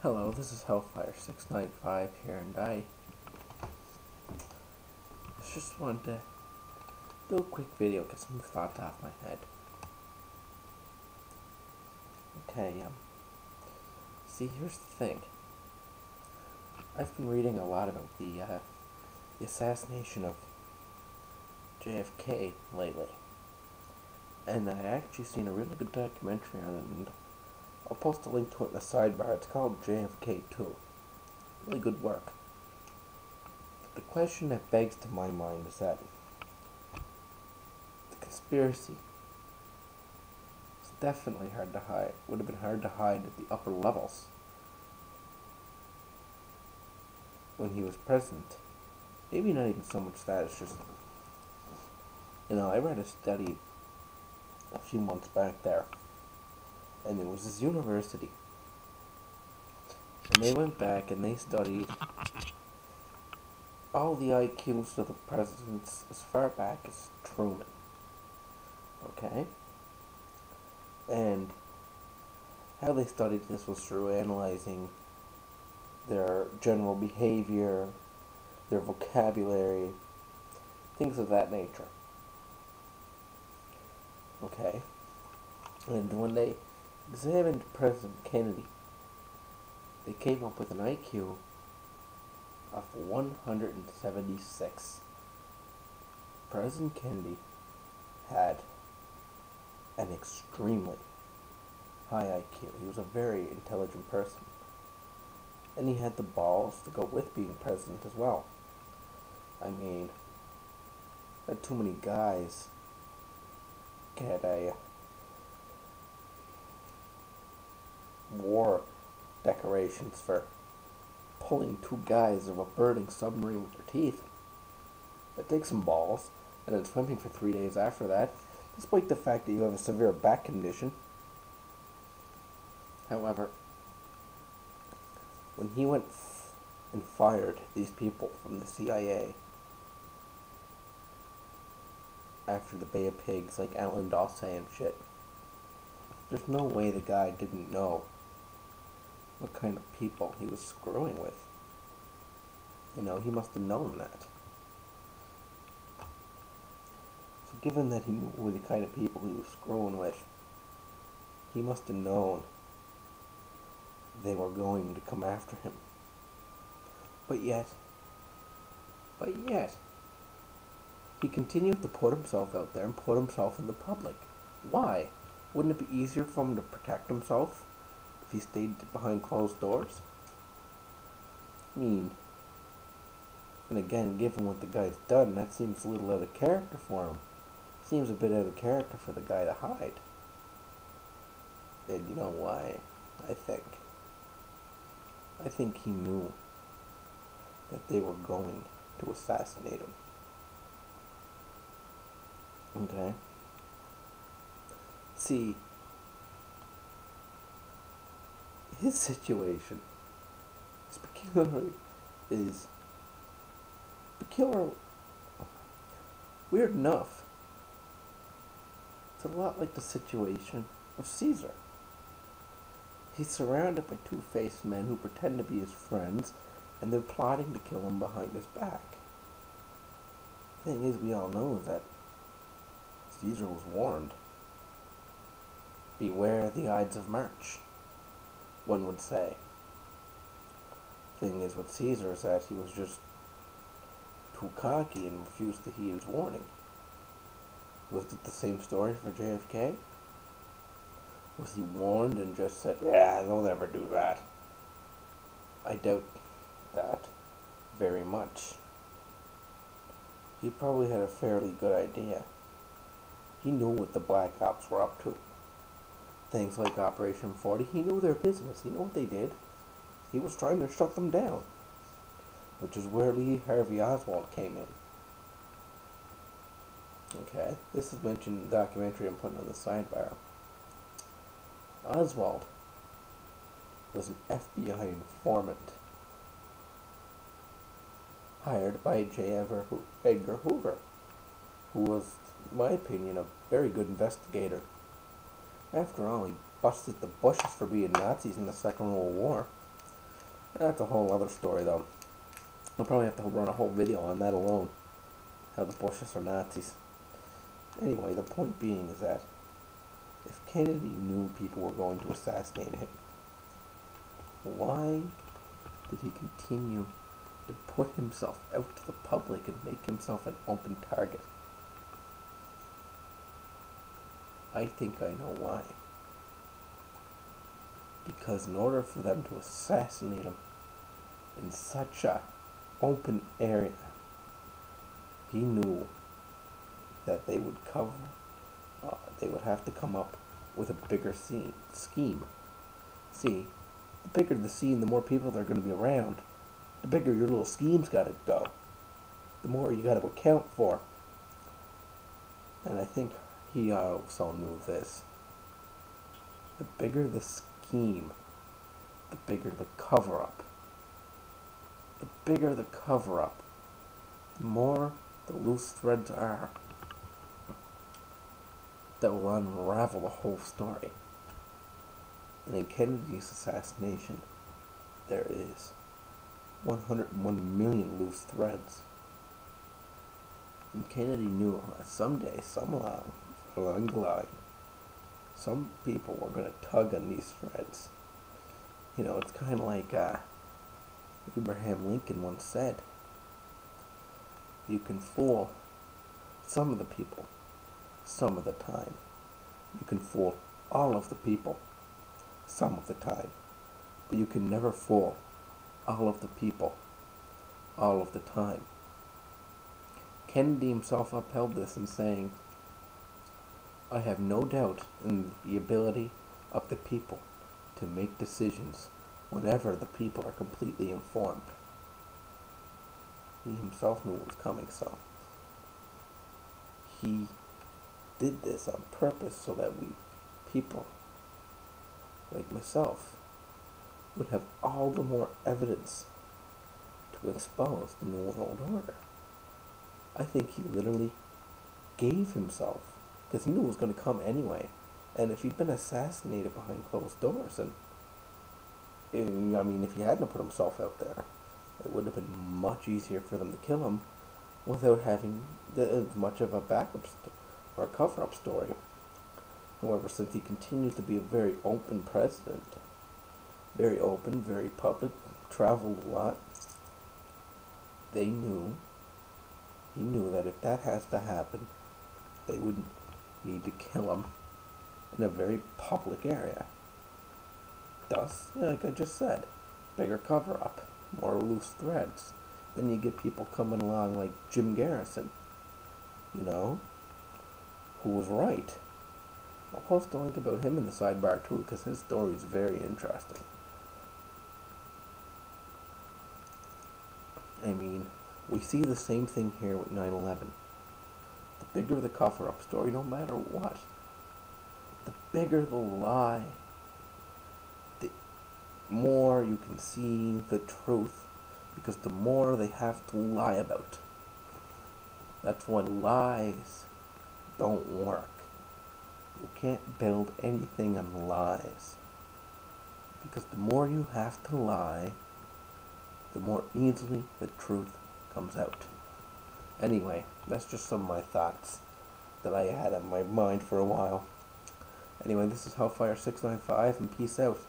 Hello, this is Hellfire695 here, and I just wanted to do a quick video, get some thoughts off my head. Okay, see, here's the thing. I've been reading a lot about the assassination of JFK lately, and I actually seen a really good documentary on it, and I'll post a link to it in the sidebar. It's called JFK 2. Really good work. The question that begs to my mind is that the conspiracy is definitely hard to hide. Would have been hard to hide at the upper levels when he was president. Maybe not even so much that, it's just, I read a study a few months back there, and it was this university, and they went back and they studied all the IQs of the presidents as far back as Truman. Okay? And how they studied this was through analyzing their general behavior, their vocabulary, things of that nature. Okay? And when they examined President Kennedy, they came up with an IQ of 176. President Kennedy had an extremely high IQ. He was a very intelligent person. And he had the balls to go with being president as well. I mean, not too many guys get a war decorations for pulling two guys of a burning submarine with their teeth. It takes some balls, and then swimming for 3 days after that, despite the fact that you have a severe back condition. However, when he went and fired these people from the CIA after the Bay of Pigs, like Alan Dawsey and shit, there's no way the guy didn't know what kind of people he was screwing with. He must have known that. So given that he knew the kind of people he was screwing with, he must have known they were going to come after him. But yet, he continued to put himself out there and put himself in the public. Why? Wouldn't it be easier for him to protect himself if he stayed behind closed doors? I mean, and again, given what the guy's done, that seems a little out of character for him. Seems a bit out of character for the guy to hide. And you know why? I think he knew that they were going to assassinate him. Okay? See, his situation is peculiar, weird enough. It's a lot like the situation of Caesar. He's surrounded by two-faced men who pretend to be his friends, and they're plotting to kill him behind his back. The thing is, we all know that Caesar was warned. Beware the Ides of March, one would say. The thing is with Caesar is that he was just too cocky and refused to heed his warning. Was it the same story for JFK? Was he warned and just said, yeah, they'll never do that? I doubt that very much. He probably had a fairly good idea. He knew what the Black Ops were up to. Things like Operation 40, he knew their business. He knew what they did. He was trying to shut them down, which is where Lee Harvey Oswald came in. Okay, this is mentioned in the documentary I'm putting on the sidebar. Oswald was an FBI informant hired by J. Edgar Hoover, who was, in my opinion, a very good investigator. After all, he busted the Bushes for being Nazis in the Second World War. That's a whole other story, though. I'll probably have to run a whole video on that alone. How the Bushes are Nazis. Anyway, the point being is that if Kennedy knew people were going to assassinate him, why did he continue to put himself out to the public and make himself an open target? I think I know why. Because in order for them to assassinate him in such a open area, he knew that they would they would have to come up with a bigger scheme. See, the bigger the scene, the more people there are going to be around. The bigger your little scheme's got to go. The more you got to account for. And I think he also knew this. The bigger the scheme, the bigger the cover-up. The bigger the cover-up, the more the loose threads are that will unravel the whole story. And in Kennedy's assassination, there is 101 million loose threads. And Kennedy knew that someday, along the line, some people were going to tug on these threads. You know, it's kind of like Abraham Lincoln once said, you can fool some of the people some of the time. You can fool all of the people some of the time. But you can never fool all of the people all of the time. Kennedy himself upheld this in saying, I have no doubt in the ability of the people to make decisions whenever the people are completely informed. He himself knew what was coming, so he did this on purpose so that people like myself, would have all the more evidence to expose the New World Order. I think he literally gave himself, because he knew it was going to come anyway. And if he'd been assassinated behind closed doors, and I mean, if he hadn't put himself out there, it would have been much easier for them to kill him without having as much of a backup or a cover-up story. However, since he continues to be a very open president, very open, very public, traveled a lot, he knew that if that has to happen, they would need to kill him in a very public area. Thus, like I just said, bigger cover-up, more loose threads. Then you get people coming along like Jim Garrison, who was right. I'll post a link about him in the sidebar too, because his story is very interesting. I mean, we see the same thing here with 9/11. The bigger the cover-up story, no matter what, the bigger the lie, the more you can see the truth, because the more they have to lie about. That's why lies don't work. You can't build anything on lies, because the more you have to lie, the more easily the truth comes out. Anyway, that's just some of my thoughts that I had on my mind for a while. Anyway, this is Hellfire 695, and peace out.